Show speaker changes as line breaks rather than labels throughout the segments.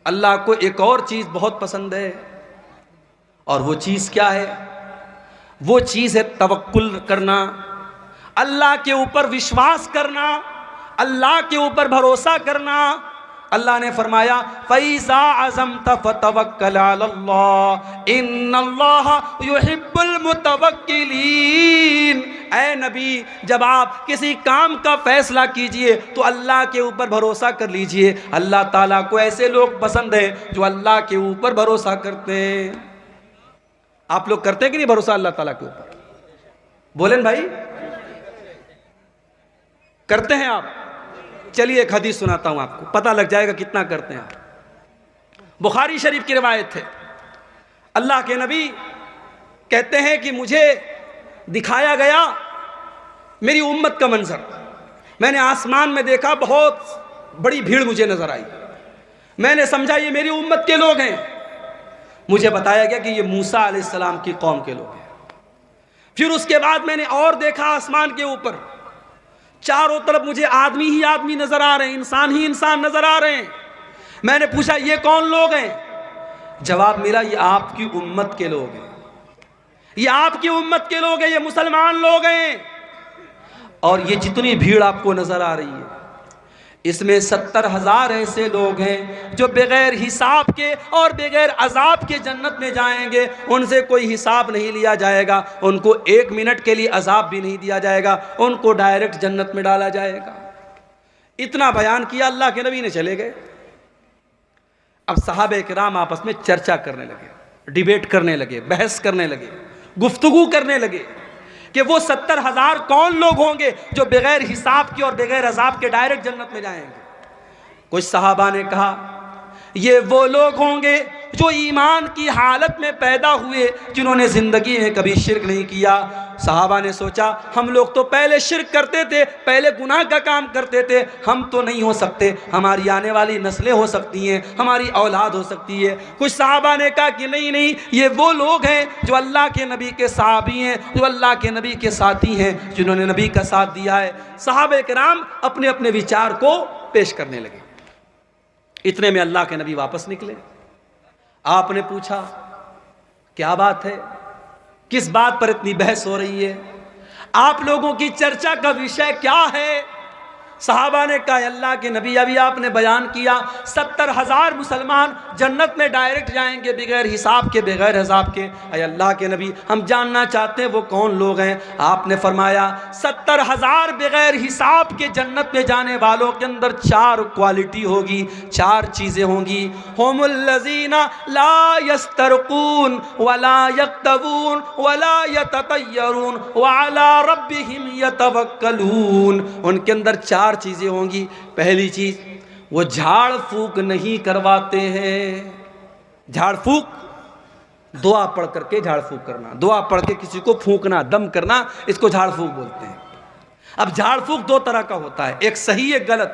اللہ کو ایک اور چیز بہت پسند ہے، اور وہ چیز کیا ہے؟ وہ چیز ہے توکل کرنا، اللہ کے اوپر وشواس کرنا، اللہ کے اوپر بھروسہ کرنا۔ اللہ نے فرمایا فَإِذَا عَزَمْتَ فَتَوَكَّلْ عَلَى اللَّهِ إِنَّ اللَّهَ يُحِبُّ الْمُتَوَكِّلِينَ۔ اے نبی، جب آپ کسی کام کا فیصلہ کیجئے تو اللہ کے اوپر بھروسہ کر لیجئے۔ اللہ تعالیٰ کو ایسے لوگ پسند ہیں جو اللہ کے اوپر بھروسہ کرتے ہیں۔ آپ لوگ کرتے ہیں کہ نہیں بھروسہ اللہ تعالیٰ کے اوپر؟ بولیں بھائی، کرتے ہیں آپ؟ چلیے ایک حدیث سناتا ہوں آپ کو، پتہ لگ جائے گا کتنا کرتے ہیں آپ۔ بخاری شریف کی روایت ہے، اللہ کے نبی کہتے ہیں کہ مجھے دکھایا گیا میری امت کا منظر، میں نے آسمان میں دیکھا، بہت بڑی بھیڑ مجھے نظر آئی، میں نے سمجھا یہ میری امت کے لوگ ہیں۔ مجھے بتایا گیا کہ یہ موسیٰ علیہ السلام کی قوم کے لوگ ہیں۔ پھر اس کے بعد میں نے اور دیکھا آسمان کے اوپر، چاروں طرف مجھے آدمی ہی آدمی نظر آ رہے ہیں، انسان ہی انسان نظر آ رہے ہیں۔ میں نے پوچھا یہ کون لوگ ہیں؟ جواب ملا یہ آپ کی امت کے لوگ ہیں، یہ آپ کی امت کے لوگ ہیں، یہ مسلمان لوگ ہیں۔ اور یہ جتنی بھیڑ آپ کو نظر آ رہی ہے، اس میں 70,000 ایسے لوگ ہیں جو بغیر حساب کے اور بغیر عذاب کے جنت میں جائیں گے۔ ان سے کوئی حساب نہیں لیا جائے گا، ان کو 1 منٹ کے لیے عذاب بھی نہیں دیا جائے گا، ان کو ڈائریکٹ جنت میں ڈالا جائے گا۔ اتنا بیان کیا اللہ کے نبی نے، چلے گئے۔ اب صحابہ کرام آپس میں چرچا کرنے لگے، ڈیبیٹ کرنے لگے، بحث کرنے لگے، گفتگو کرنے لگے کہ وہ 70,000 کون لوگ ہوں گے جو بغیر حساب کے اور بغیر عذاب کے ڈائریکٹ جنت میں جائیں گے۔ کچھ صحابہ نے کہا یہ وہ لوگ ہوں گے جو ایمان کی حالت میں پیدا ہوئے، جنہوں نے زندگی میں کبھی شرک نہیں کیا۔ صحابہ نے سوچا ہم لوگ تو پہلے شرک کرتے تھے، پہلے گناہ کا کام کرتے تھے، ہم تو نہیں ہو سکتے، ہماری آنے والی نسلیں ہو سکتی ہیں، ہماری اولاد ہو سکتی ہے۔ کچھ صحابہ نے کہا کہ نہیں، یہ وہ لوگ ہیں جو اللہ کے نبی کے صحابی ہیں، جو اللہ کے نبی کے ساتھی ہیں، جنہوں نے نبی کا ساتھ دیا ہے۔ صحابہ کرام اپنے اپنے وچار کو پیش کرنے لگے۔ اتنے میں اللہ کے نبی واپس نکلے۔ آپ نے پوچھا کیا بات ہے، کس بات پر اتنی بحث ہو رہی ہے، آپ لوگوں کی چرچا کا وشے کیا ہے؟ صحابہ نے کہا اللہ کے نبی ابھی آپ نے بیان کیا 70,000 مسلمان جنت میں ڈائریکٹ جائیں گے بغیر حساب کے بغیر عذاب کے۔ اے اللہ کے نبی ہم جاننا چاہتے ہیں وہ کون لوگ ہیں؟ آپ نے فرمایا 70,000 بغیر حساب کے جنت میں جانے والوں کے اندر 4 کوالٹی ہوگی، 4 چیزیں ہوں گی۔ ہم الذین لا یسترقون ولا یکتوون ولا یتطیرون وعلی ربہم یتوکلون۔ ان کے اندر 4 چیزیں ہوں گی۔ پہلی چیز وہ جھاڑ پھونک نہیں کرواتے ہیں۔ جھاڑ پھونک دعا پڑھ کر کے جھاڑ پھونک کرنا، دعا پڑھ کے کسی کو پھونکنا، دم کرنا، اس کو جھاڑ پھونک بولتے ہیں۔ اب جھاڑ پھونک 2 طرح کا ہوتا ہے، ایک صحیح ایک غلط۔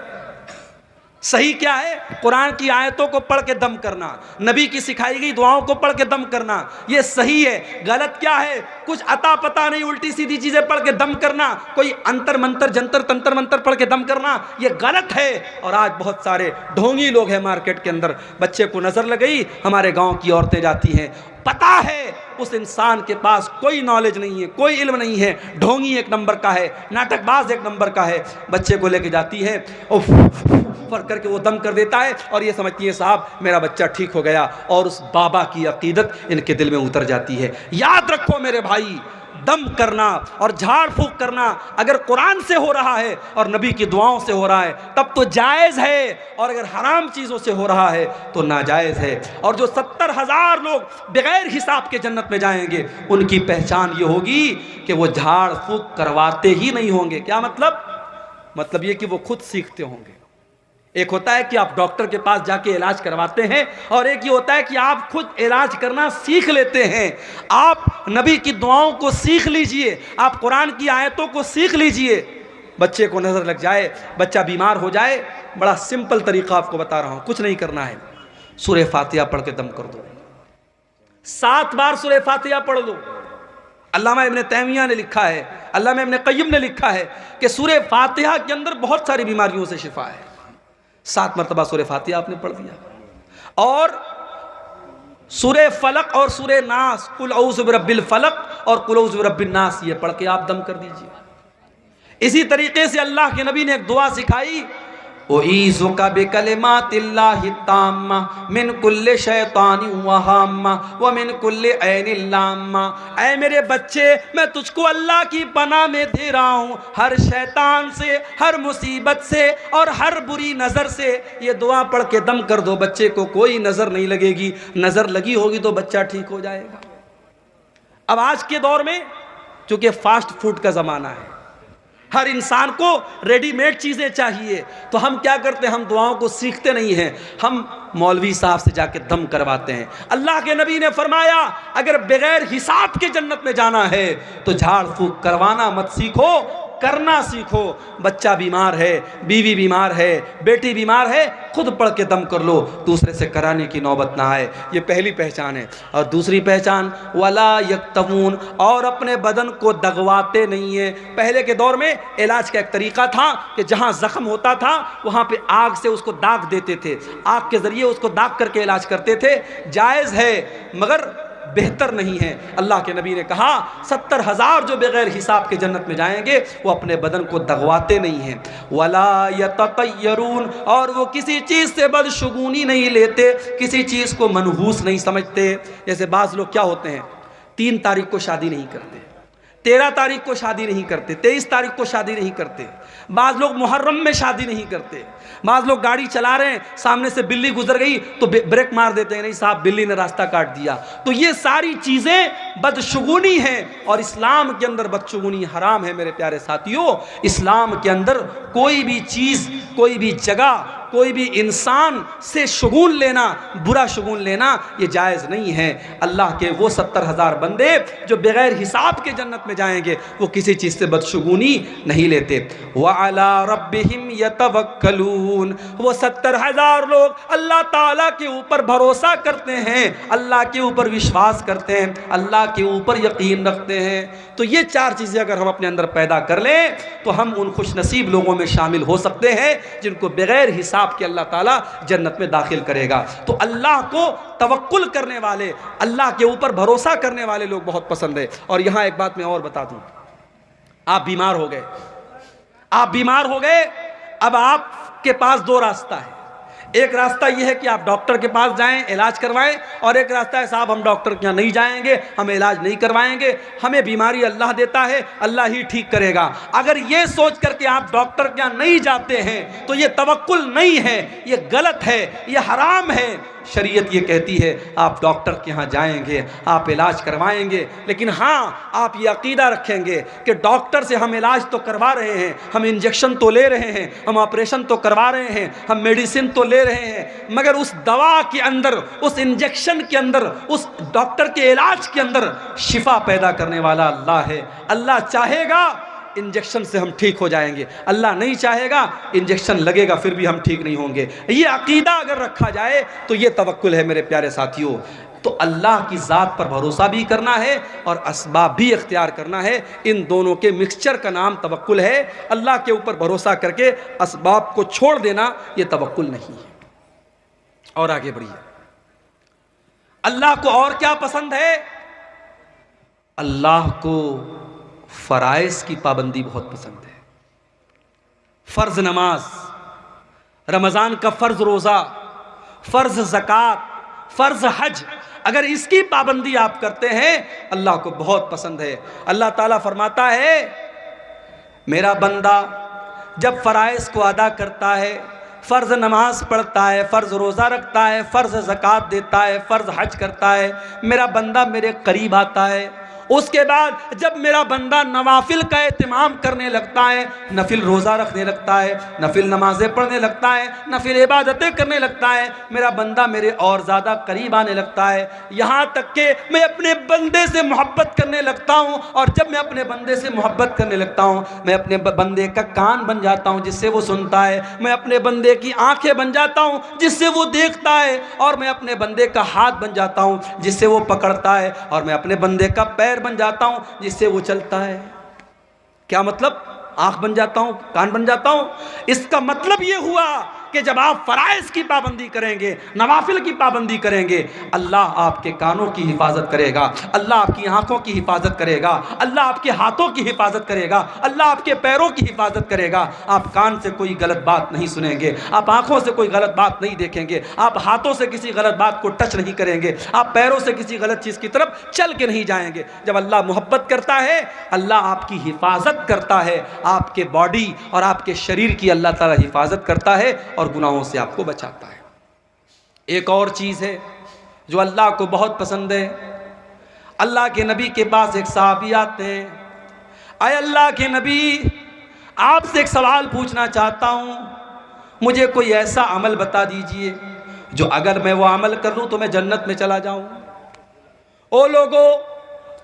صحیح کیا ہے؟ قرآن کی آیتوں کو پڑھ کے دم کرنا، نبی کی سکھائی گئی دعاؤں کو پڑھ کے دم کرنا، یہ صحیح ہے۔ غلط کیا ہے؟ کچھ عطا پتہ نہیں الٹی سیدھی چیزیں پڑھ کے دم کرنا، کوئی انتر منتر جنتر تنتر منتر پڑھ کے دم کرنا، یہ غلط ہے۔ اور آج بہت سارے ڈھونگی لوگ ہیں مارکیٹ کے اندر، بچے کو نظر لگئی، ہمارے گاؤں کی عورتیں جاتی ہیں، پتہ ہے اس انسان کے پاس کوئی نالج نہیں ہے، کوئی علم نہیں ہے، ڈھونگی 1 نمبر کا ہے، ناٹک باز 1 نمبر کا ہے، بچے کو لے کے جاتی ہے اور کر کے وہ دم کر دیتا ہے اور یہ سمجھتی ہے صاحب میرا بچہ ٹھیک ہو گیا، اور اس بابا کی عقیدت ان کے دل میں اتر جاتی ہے۔ یاد رکھو میرے بھائی، دم کرنا اور جھاڑ پھونک کرنا اگر قرآن سے ہو رہا ہے اور نبی کی دعاؤں سے ہو رہا ہے تب تو جائز ہے، اور اگر حرام چیزوں سے ہو رہا ہے تو ناجائز ہے۔ اور جو 70,000 لوگ بغیر حساب کے جنت میں جائیں گے ان کی پہچان یہ ہوگی کہ وہ جھاڑ پھونک کرواتے ہی نہیں ہوں گے۔ کیا مطلب؟ مطلب یہ کہ وہ خود سیکھتے ہوں گے۔ ایک ہوتا ہے کہ آپ ڈاکٹر کے پاس جا کے علاج کرواتے ہیں، اور ایک یہ ہوتا ہے کہ آپ خود علاج کرنا سیکھ لیتے ہیں۔ آپ نبی کی دعاؤں کو سیکھ لیجئے، آپ قرآن کی آیتوں کو سیکھ لیجئے۔ بچے کو نظر لگ جائے، بچہ بیمار ہو جائے، بڑا سمپل طریقہ آپ کو بتا رہا ہوں، کچھ نہیں کرنا ہے، سورہ فاتحہ پڑھ کے دم کر دو، 7 بار سورہ فاتحہ پڑھ لو۔ علامہ ابن تیمیہ نے لکھا ہے، علامہ ابن قیم نے لکھا ہے کہ سورہ فاتحہ کے اندر بہت ساری بیماریوں سے شفا ہے۔ 7 مرتبہ سورہ فاتحہ آپ نے پڑھ دیا، اور سورہ فلق اور سورہ ناس، قل اعوذ برب الفلق اور قل اعوذ برب الناس، یہ پڑھ کے آپ دم کر دیجئے۔ اسی طریقے سے اللہ کے نبی نے ایک دعا سکھائی، اعیذک بکلمات اللہ التامہ من کل شیطان وہامہ ومن کل عین لامہ۔ اے میرے بچے، میں تجھ کو اللہ کی پناہ میں دے رہا ہوں ہر شیطان سے، ہر مصیبت سے اور ہر بری نظر سے۔ یہ دعا پڑھ کے دم کر دو، بچے کو کوئی نظر نہیں لگے گی، نظر لگی ہوگی تو بچہ ٹھیک ہو جائے گا۔ اب آج کے دور میں چونکہ فاسٹ فوڈ کا زمانہ ہے، ہر انسان کو ریڈی میڈ چیزیں چاہیے، تو ہم کیا کرتے ہیں؟ ہم دعاؤں کو سیکھتے نہیں ہیں، ہم مولوی صاحب سے جا کے دم کرواتے ہیں۔ اللہ کے نبی نے فرمایا اگر بغیر حساب کے جنت میں جانا ہے تو جھاڑ پھونک کروانا مت سیکھو، کرنا سیکھو۔ بچہ بیمار ہے، بیوی بیمار ہے، بیٹی بیمار ہے، خود پڑھ کے دم کر لو، دوسرے سے کرانے کی نوبت نہ آئے۔ یہ پہلی پہچان ہے۔ اور دوسری پہچان ولا یکتمون، اور اپنے بدن کو دغواتے نہیں ہیں۔ پہلے کے دور میں علاج کا ایک طریقہ تھا کہ جہاں زخم ہوتا تھا وہاں پہ آگ سے اس کو داغ دیتے تھے، آگ کے ذریعے اس کو داغ کر کے علاج کرتے تھے۔ جائز ہے مگر بہتر نہیں ہے۔ اللہ کے نبی نے کہا 70,000 جو بغیر حساب کے جنت میں جائیں گے وہ اپنے بدن کو دغواتے نہیں ہیں۔ وَلَا يَتَطَيَّرُونَ، اور وہ کسی چیز سے بدشگونی نہیں لیتے، کسی چیز کو منحوس نہیں سمجھتے۔ جیسے بعض لوگ کیا ہوتے ہیں، 3 تاریخ کو شادی نہیں کرتے، 13 تاریخ کو شادی نہیں کرتے، 23 تاریخ کو شادی نہیں کرتے، بعض لوگ محرم میں شادی نہیں کرتے، بعض لوگ گاڑی چلا رہے ہیں سامنے سے بلی گزر گئی تو بریک مار دیتے ہیں، نہیں صاحب بلی نے راستہ کاٹ دیا۔ تو یہ ساری چیزیں بدشگونی ہیں، اور اسلام کے اندر بدشگونی حرام ہے میرے پیارے ساتھیوں۔ اسلام کے اندر کوئی بھی چیز، کوئی بھی جگہ، کوئی بھی انسان سے شگون لینا، برا شگون لینا یہ جائز نہیں ہے۔ اللہ کے وہ 70,000 بندے جو بغیر حساب کے جنت میں جائیں گے وہ کسی چیز سے بدشگونی نہیں لیتے۔ وَعَلَىٰ رَبِّهِمْ يَتَوَكَّلُونَ، وہ 70,000 لوگ اللہ تعالیٰ کے اوپر بھروسہ کرتے ہیں، اللہ کے اوپر وشواس کرتے ہیں، اللہ کے اوپر یقین رکھتے ہیں۔ تو یہ 4 چیزیں اگر ہم اپنے اندر پیدا کر لیں تو ہم ان خوش نصیب لوگوں میں شامل ہو سکتے ہیں جن کو بغیر حساب کہ اللہ تعالیٰ جنت میں داخل کرے گا۔ تو اللہ کو توکل کرنے والے، اللہ کے اوپر بھروسہ کرنے والے لوگ بہت پسند ہے۔ اور یہاں ایک بات میں اور بتا دوں، آپ بیمار ہو گئے، آپ بیمار ہو گئے، اب آپ کے پاس 2 راستہ ہے۔ ایک راستہ یہ ہے کہ آپ ڈاکٹر کے پاس جائیں، علاج کروائیں، اور ایک راستہ ہے صاحب ہم ڈاکٹر کے یہاں نہیں جائیں گے، ہم علاج نہیں کروائیں گے، ہمیں بیماری اللہ دیتا ہے، اللہ ہی ٹھیک کرے گا۔ اگر یہ سوچ کر کے آپ ڈاکٹر کے یہاں نہیں جاتے ہیں تو یہ توکل نہیں ہے، یہ غلط ہے، یہ حرام ہے۔ شریعت یہ کہتی ہے آپ ڈاکٹر کے ہاں جائیں گے، آپ علاج کروائیں گے، لیکن ہاں آپ یہ عقیدہ رکھیں گے کہ ڈاکٹر سے ہم علاج تو کروا رہے ہیں، ہم انجیکشن تو لے رہے ہیں، ہم آپریشن تو کروا رہے ہیں، ہم میڈیسن تو لے رہے ہیں، مگر اس دوا کے اندر، اس انجیکشن کے اندر، اس ڈاکٹر کے علاج کے اندر شفا پیدا کرنے والا اللہ ہے۔ اللہ چاہے گا انجیکشن سے ہم ٹھیک ہو جائیں گے، اللہ نہیں چاہے گا انجیکشن لگے گا پھر بھی ہم ٹھیک نہیں ہوں گے۔ یہ عقیدہ اگر رکھا جائے تو یہ توکل ہے میرے پیارے ساتھیوں۔ تو اللہ کی ذات پر بھروسہ بھی کرنا ہے اور اسباب بھی اختیار کرنا ہے، ان دونوں کے مکسچر کا نام توکل ہے۔ اللہ کے اوپر بھروسہ کر کے اسباب کو چھوڑ دینا یہ توکل نہیں ہے۔ اور آگے بڑھیے، اللہ کو اور کیا پسند ہے؟ اللہ کو فرائض کی پابندی بہت پسند ہے۔ فرض نماز، رمضان کا فرض روزہ، فرض زکوٰۃ، فرض حج، اگر اس کی پابندی آپ کرتے ہیں اللہ کو بہت پسند ہے۔ اللہ تعالیٰ فرماتا ہے میرا بندہ جب فرائض کو ادا کرتا ہے، فرض نماز پڑھتا ہے، فرض روزہ رکھتا ہے، فرض زکوٰۃ دیتا ہے، فرض حج کرتا ہے، میرا بندہ میرے قریب آتا ہے۔ اس کے بعد جب میرا بندہ نوافل کا اہتمام کرنے لگتا ہے، نفل روزہ رکھنے لگتا ہے، نفل نمازیں پڑھنے لگتا ہے، نفل عبادتیں کرنے لگتا ہے، میرا بندہ میرے اور زیادہ قریب آنے لگتا ہے، یہاں تک کہ میں اپنے بندے سے محبت کرنے لگتا ہوں، اور جب میں اپنے بندے سے محبت کرنے لگتا ہوں میں اپنے بندے کا کان بن جاتا ہوں جس سے وہ سنتا ہے، میں اپنے بندے کی آنکھیں بن جاتا ہوں جس سے وہ دیکھتا ہے، اور میں اپنے بندے کا ہاتھ بن جاتا ہوں جس سے وہ پکڑتا ہے، اور میں اپنے بندے کا پیر بن جاتا ہوں جس سے وہ چلتا ہے۔ کیا مطلب؟ آنکھ بن جاتا ہوں، کان بن جاتا ہوں، اس کا مطلب یہ ہوا کہ جب آپ فرائض کی پابندی کریں گے، نوافل کی پابندی کریں گے، اللہ آپ کے کانوں کی حفاظت کرے گا، اللہ آپ کی آنکھوں کی حفاظت کرے گا، اللہ آپ کے ہاتھوں کی حفاظت کرے گا، اللہ آپ کے پیروں کی حفاظت کرے گا۔ آپ کان سے کوئی غلط بات نہیں سنیں گے، آپ آنکھوں سے کوئی غلط بات نہیں دیکھیں گے، آپ ہاتھوں سے کسی غلط بات کو ٹچ نہیں کریں گے، آپ پیروں سے کسی غلط چیز کی طرف چل کے نہیں جائیں گے۔ جب اللہ محبت کرتا ہے، اللہ آپ کی حفاظت کرتا ہے، آپ کے باڈی اور آپ کے شریر کی اللہ تعالیٰ حفاظت کرتا ہے اور گناہوں سے آپ کو بچاتا ہے۔ ایک اور چیز ہے جو اللہ کو بہت پسند ہے۔ اللہ کے نبی کے پاس ایک صحابی آتے ہیں، اے اللہ کے نبی، آپ سے ایک سوال پوچھنا چاہتا ہوں، مجھے کوئی ایسا عمل بتا دیجئے جو اگر میں وہ عمل کر لوں تو میں جنت میں چلا جاؤں۔ او لوگو،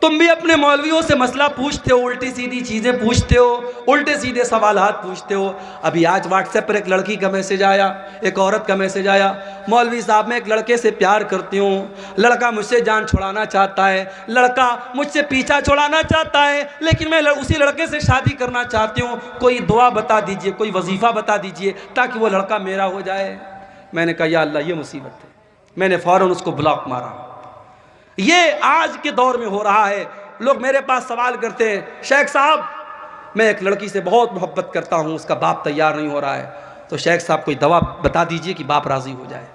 تم بھی اپنے مولویوں سے مسئلہ پوچھتے ہو، الٹی سیدھی چیزیں پوچھتے ہو، الٹے سیدھے سوالات پوچھتے ہو۔ ابھی آج واٹس ایپ پر ایک لڑکی کا میسج آیا، ایک عورت کا میسج آیا، مولوی صاحب میں ایک لڑکے سے پیار کرتی ہوں، لڑکا مجھ سے جان چھڑانا چاہتا ہے، لڑکا مجھ سے پیچھا چھڑانا چاہتا ہے، لیکن میں اسی لڑکے سے شادی کرنا چاہتی ہوں، کوئی دعا بتا دیجئے، کوئی وظیفہ بتا دیجئے تاکہ وہ لڑکا میرا ہو جائے۔ میں نے کہا یا اللہ یہ مصیبت ہے، میں نے فوراً اس کو بلاک مارا۔ یہ آج کے دور میں ہو رہا ہے۔ لوگ میرے پاس سوال کرتے ہیں، شیخ صاحب میں ایک لڑکی سے بہت محبت کرتا ہوں، اس کا باپ تیار نہیں ہو رہا ہے، تو شیخ صاحب کوئی دوا بتا دیجئے کہ باپ راضی ہو جائے۔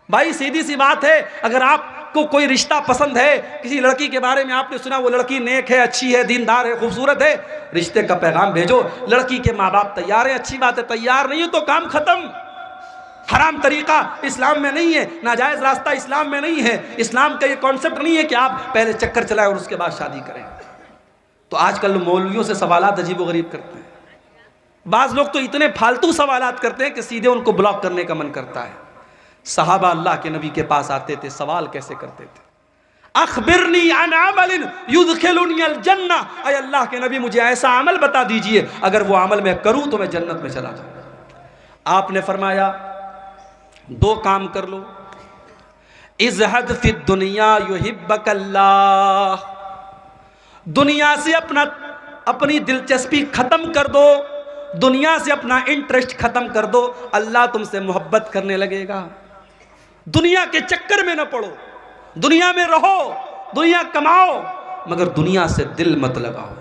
بھائی سیدھی سی بات ہے، اگر آپ کو کوئی رشتہ پسند ہے، کسی لڑکی کے بارے میں آپ نے سنا وہ لڑکی نیک ہے، اچھی ہے، دیندار ہے، خوبصورت ہے، رشتے کا پیغام بھیجو۔ لڑکی کے ماں باپ تیار ہیں، اچھی بات ہے، تیار نہیں ہے تو کام ختم۔ حرام طریقہ اسلام میں نہیں ہے، ناجائز راستہ اسلام میں نہیں ہے، اسلام کا یہ کانسیپٹ نہیں ہے کہ آپ پہلے چکر چلائیں اور اس کے بعد شادی کریں۔ تو آج کل مولویوں سے سوالات عجیب و غریب کرتے ہیں، بعض لوگ تو اتنے فالتو سوالات کرتے ہیں کہ سیدھے ان کو بلاک کرنے کا من کرتا ہے۔ صحابہ اللہ کے نبی کے پاس آتے تھے، سوال کیسے کرتے تھے؟ اخبرنی عن عمل یدخلنی الجنہ، اے اللہ کے نبی مجھے ایسا عمل بتا دیجئے اگر وہ عمل میں کروں تو میں جنت میں چلا جاؤں۔ آپ نے فرمایا دو کام کر لو، ازہد فی الدنیا یحبک اللہ، دنیا سے اپنی دلچسپی ختم کر دو، دنیا سے اپنا انٹرسٹ ختم کر دو، اللہ تم سے محبت کرنے لگے گا۔ دنیا کے چکر میں نہ پڑو، دنیا میں رہو، دنیا کماؤ، مگر دنیا سے دل مت لگاؤ۔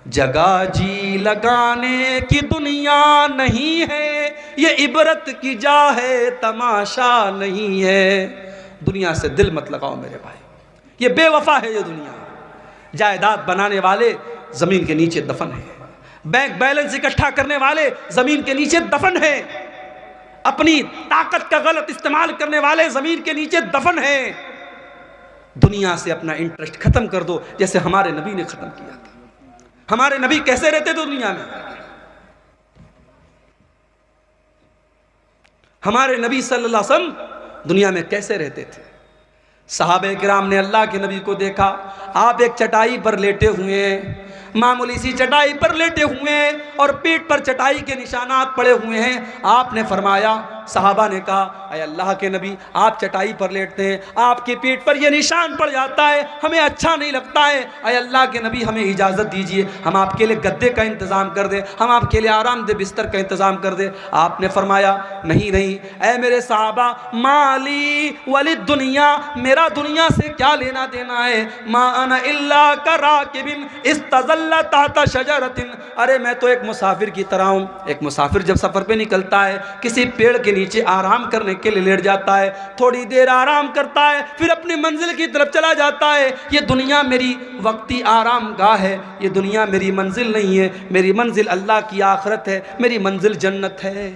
جگہ جی لگانے کی دنیا نہیں ہے، یہ عبرت کی جا ہے، تماشا نہیں ہے۔ دنیا سے دل مت لگاؤ میرے بھائی، یہ بے وفا ہے یہ دنیا۔ جائیداد بنانے والے زمین کے نیچے دفن ہیں، بینک بیلنس اکٹھا کرنے والے زمین کے نیچے دفن ہیں، اپنی طاقت کا غلط استعمال کرنے والے زمین کے نیچے دفن ہیں۔ دنیا سے اپنا انٹرسٹ ختم کر دو، جیسے ہمارے نبی نے ختم کیا تھا۔ ہمارے نبی کیسے رہتے تھے دنیا میں؟ ہمارے نبی صلی اللہ علیہ وسلم دنیا میں کیسے رہتے تھے؟ صحابہ کرام نے اللہ کے نبی کو دیکھا، آپ ایک چٹائی پر لیٹے ہوئے ہیں، معمولی سی چٹائی پر لیٹے ہوئے ہیں اور پیٹ پر چٹائی کے نشانات پڑے ہوئے ہیں۔ آپ نے فرمایا، صحابہ نے کہا اے اللہ کے نبی آپ چٹائی پر لیٹتے ہیں، آپ کی پیٹ پر یہ نشان پڑ جاتا ہے، ہمیں اچھا نہیں لگتا ہے، اے اللہ کے نبی ہمیں اجازت دیجئے ہم آپ کے لیے گدے کا انتظام کر دیں، ہم آپ کے لیے آرام دہ بستر کا انتظام کر دیں۔ آپ نے فرمایا نہیں نہیں اے میرے صحابہ، مالی ولی دنیا، میرا دنیا سے کیا لینا دینا ہے، ما انا الا کراکب استظل تحت شجرۃ، ارے میں تو ایک مسافر کی طرح ہوں۔ ایک مسافر جب سفر پہ نکلتا ہے کسی پیڑ کے نیچے آرام کرنے کے لیے لیٹ جاتا ہے، تھوڑی دیر آرام کرتا ہے، پھر اپنی منزل کی طرف چلا جاتا ہے۔ یہ دنیا میری وقتی آرام گاہ ہے، یہ دنیا میری منزل نہیں ہے، میری منزل اللہ کی آخرت ہے، میری منزل جنت ہے۔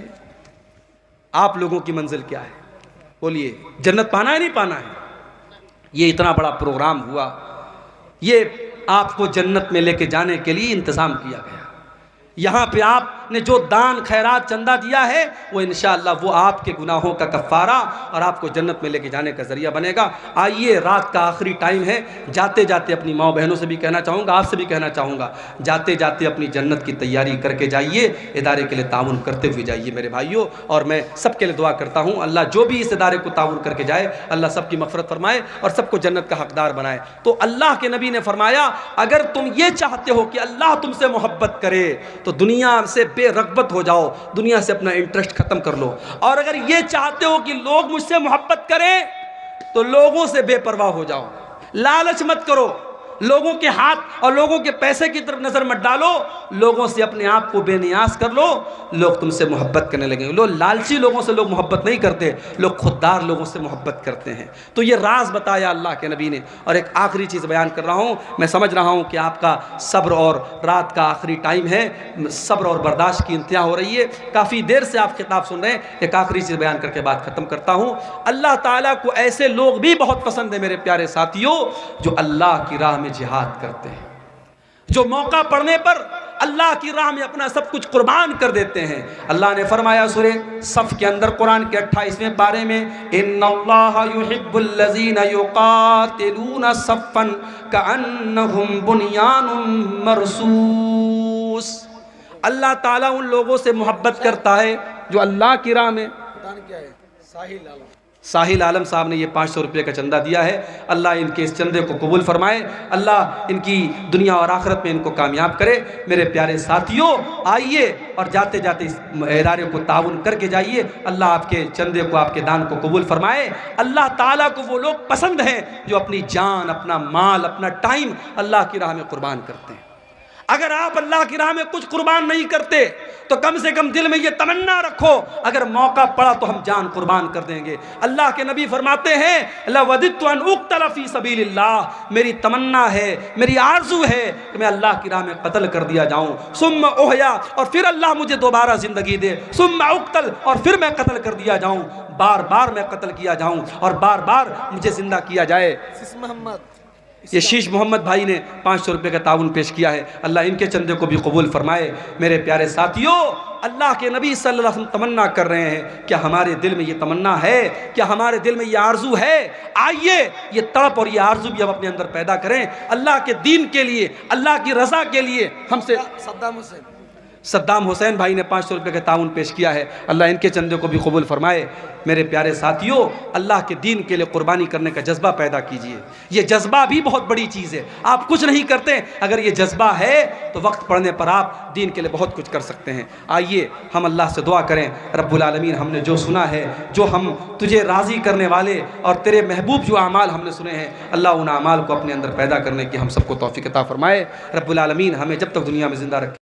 آپ لوگوں کی منزل کیا ہے؟ بولیے، جنت پانا ہے نہیں پانا ہے؟ یہ اتنا بڑا پروگرام ہوا، یہ آپ کو جنت میں لے کے جانے کے لیے انتظام کیا گیا۔ یہاں پہ آپ نے جو دان خیرات چندہ دیا ہے وہ انشاءاللہ وہ آپ کے گناہوں کا کفارہ اور آپ کو جنت میں لے کے جانے کا ذریعہ بنے گا۔ آئیے، رات کا آخری ٹائم ہے، جاتے جاتے اپنی ماں بہنوں سے بھی کہنا چاہوں گا، آپ سے بھی کہنا چاہوں گا، جاتے جاتے اپنی جنت کی تیاری کر کے جائیے، ادارے کے لیے تعاون کرتے ہوئے جائیے میرے بھائیوں۔ اور میں سب کے لیے دعا کرتا ہوں اللہ جو بھی اس ادارے کو تعاون کر کے جائے اللہ سب کی مغفرت فرمائے اور سب کو جنت کا حقدار بنائے۔ تو اللہ کے نبی نے فرمایا اگر تم یہ چاہتے ہو کہ اللہ تم سے محبت کرے تو دنیا سے بے رغبت ہو جاؤ، دنیا سے اپنا انٹرسٹ ختم کر لو۔ اور اگر یہ چاہتے ہو کہ لوگ مجھ سے محبت کریں تو لوگوں سے بے پرواہ ہو جاؤ، لالچ مت کرو، لوگوں کے ہاتھ اور لوگوں کے پیسے کی طرف نظر مت ڈالو، لوگوں سے اپنے آپ کو بے نیاز کر لو، لوگ تم سے محبت کرنے لگیں گے۔ لوگ لالچی لوگوں سے لوگ محبت نہیں کرتے، لوگ خوددار لوگوں سے محبت کرتے ہیں۔ تو یہ راز بتایا اللہ کے نبی نے۔ اور ایک آخری چیز بیان کر رہا ہوں، میں سمجھ رہا ہوں کہ آپ کا صبر اور رات کا آخری ٹائم ہے، صبر اور برداشت کی انتہا ہو رہی ہے، کافی دیر سے آپ خطاب سن رہے ہیں، ایک آخری چیز بیان کر کے بات ختم کرتا ہوں۔ اللہ تعالیٰ کو ایسے لوگ بھی بہت پسند ہیں میرے پیارے ساتھیوں، جو اللہ کی راہ میں جہاد کرتے ہیں، جو موقع پڑنے پر اللہ کی راہ میں اپنا سب کچھ قربان کر دیتے ہیں۔ اللہ نے فرمایا سورہ صف کے اندر قرآن کے 28ویں پارے میں، ان اللہ یحب الذین یقاتلون صفا کأنہم بنیان مرصوص۔ اللہ تعالیٰ ان لوگوں سے محبت کرتا ہے جو اللہ کی راہ میں۔ ساحل عالم صاحب نے یہ 500 روپے کا چندہ دیا ہے، اللہ ان کے اس چندے کو قبول فرمائے، اللہ ان کی دنیا اور آخرت میں ان کو کامیاب کرے۔ میرے پیارے ساتھیوں، آئیے اور جاتے جاتے اس ادارے کو تعاون کر کے جائیے، اللہ آپ کے چندے کو، آپ کے دان کو قبول فرمائے۔ اللہ تعالیٰ کو وہ لوگ پسند ہیں جو اپنی جان، اپنا مال، اپنا ٹائم اللہ کی راہ میں قربان کرتے ہیں۔ اگر آپ اللہ کی راہ میں کچھ قربان نہیں کرتے تو کم سے کم دل میں یہ تمنا رکھو، اگر موقع پڑا تو ہم جان قربان کر دیں گے۔ اللہ کے نبی فرماتے ہیں، لَوَدِدْتُ أَنْ أُقْتَلَ فِي سَبِيلِ اللَّهِ، میری تمنا ہے، میری آرزو ہے کہ میں اللہ کی راہ میں قتل کر دیا جاؤں، ثُمَّ أُحْيَا، اور پھر اللہ مجھے دوبارہ زندگی دے، ثُمَّ أُقْتَلْ، اور پھر میں قتل کر دیا جاؤں، بار بار میں قتل کیا جاؤں اور بار بار مجھے زندہ کیا جائے۔ یہ شیش محمد بھائی نے 500 روپے کا تعاون پیش کیا ہے، اللہ ان کے چندے کو بھی قبول فرمائے۔ میرے پیارے ساتھیوں، اللہ کے نبی صلی اللہ علیہ وسلم تمنا کر رہے ہیں، کیا ہمارے دل میں یہ تمنا ہے؟ کیا ہمارے دل میں یہ آرزو ہے؟ آئیے یہ تڑپ اور یہ آرزو بھی ہم اپنے اندر پیدا کریں، اللہ کے دین کے لیے، اللہ کی رضا کے لیے۔ ہم سے صدام حسین بھائی نے 500 روپے کا تعاون پیش کیا ہے، اللہ ان کے چندے کو بھی قبول فرمائے۔ میرے پیارے ساتھیوں، اللہ کے دین کے لیے قربانی کرنے کا جذبہ پیدا کیجئے، یہ جذبہ بھی بہت بڑی چیز ہے۔ آپ کچھ نہیں کرتے، اگر یہ جذبہ ہے تو وقت پڑنے پر آپ دین کے لیے بہت کچھ کر سکتے ہیں۔ آئیے ہم اللہ سے دعا کریں، رب العالمین ہم نے جو سنا ہے، جو ہم تجھے راضی کرنے والے اور تیرے محبوب جو اعمال ہم نے سنے ہیں، اللہ ان اعمال کو اپنے اندر پیدا کرنے کی ہم سب کو توفیق عطا فرمائے۔ رب العالمین ہمیں جب تک دنیا میں زندہ رکھے